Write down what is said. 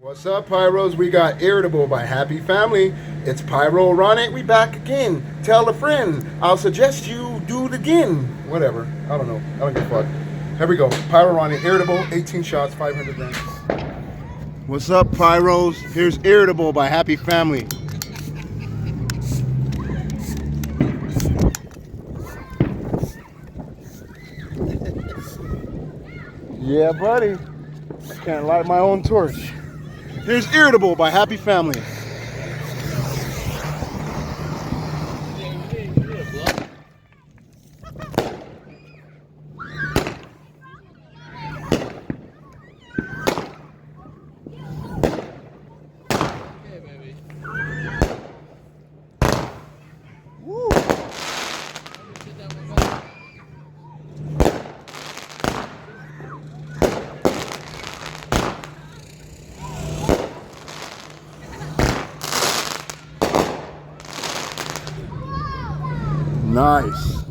What's up, Pyros? We got Irritable by Happy Family. It's Pyro Ronnie. We back again. Tell a friend. I'll suggest you do it again. Whatever. I don't know. I don't give a fuck. Here we go. Pyro Ronnie, Irritable, 18 shots, 500 grams. What's up, Pyros? Here's Irritable by Happy Family. Yeah, buddy. I can't light my own torch. Here's Irritable by Happy Family. Woo. Nice.